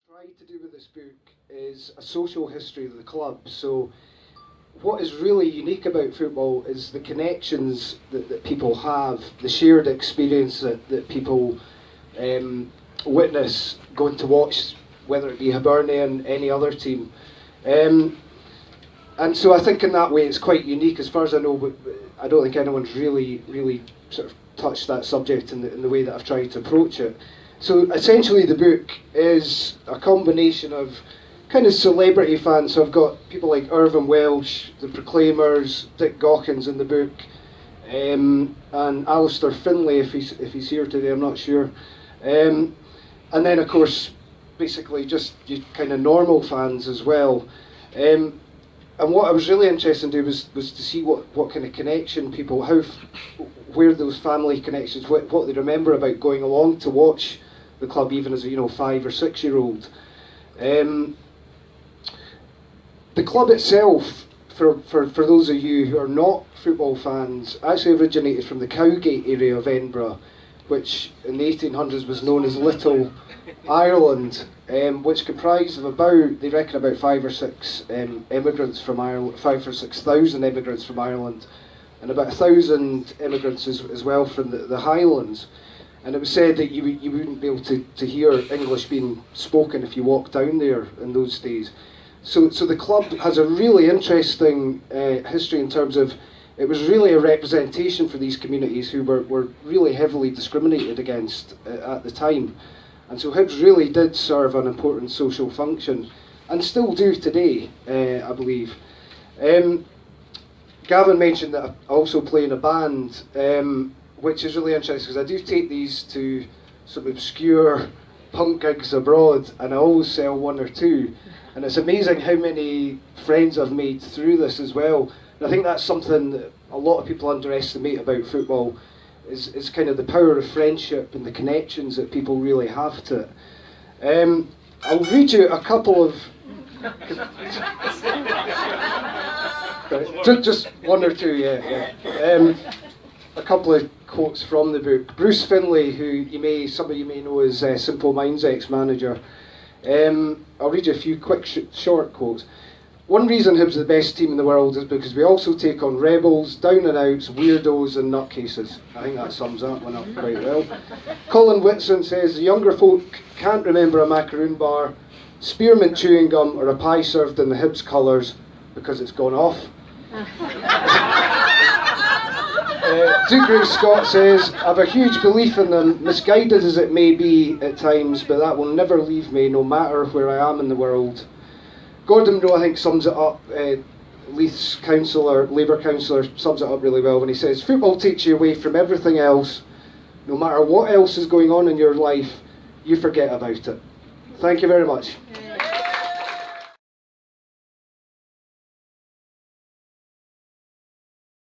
tried to do with this book is a social history of the club. So what is really unique about football is the connections that people have, the shared experience that people witness going to watch, whether it be Hibernian, any other team. And so I think in that way it's quite unique. As far as I know, but I don't think anyone's really sort of touched that subject in the way that I've tried to approach it. So essentially the book is a combination of kind of celebrity fans. So I've got people like Irvine Welsh, the Proclaimers, Dick Gaughan's in the book, and Alistair Finlay, if he's here today, I'm not sure. And then of course, basically just kind of normal fans as well. And what I was really interested in doing was to see what kind of connection people, where those family connections, what they remember about going along to watch the club, even as a 5 or 6 year old. The club itself, for those of you who are not football fans, actually originated from the Cowgate area of Edinburgh, which in the 1800s was known as Little Ireland, which comprised of they reckon about 5 or 6 immigrants from Ireland, 5 or 6,000 immigrants from Ireland, and about 1,000 immigrants as well from the Highlands. And it was said that you wouldn't be able to hear English being spoken if you walked down there in those days. So the club has a really interesting history in terms of it was really a representation for these communities who were really heavily discriminated against at the time. And so Hibs really did serve an important social function, and still do today, I believe. Gavin mentioned that I also play in a band, which is really interesting because I do take these to some obscure punk gigs abroad, and I always sell 1 or 2. And it's amazing how many friends I've made through this as well. And I think that's something that a lot of people underestimate about football, is kind of the power of friendship and the connections that people really have to it. I'll read you a couple of... just 1 or 2, yeah. A couple of quotes from the book. Bruce Finlay, who some of you may know as Simple Minds ex-manager. I'll read you a few quick short quotes. One reason Hibs are the best team in the world is because we also take on rebels, down and outs, weirdos and nutcases. I think that sums that one up quite well. Colin Whitson says, the younger folk can't remember a macaroon bar, spearmint chewing gum or a pie served in the Hibs colours because it's gone off. Dougray Scott says, I have a huge belief in them, misguided as it may be at times, but that will never leave me no matter where I am in the world. Gordon Rowe, I think, sums it up, Leith's Labour councillor, sums it up really well when he says, football takes you away from everything else. No matter what else is going on in your life, you forget about it. Thank you very much.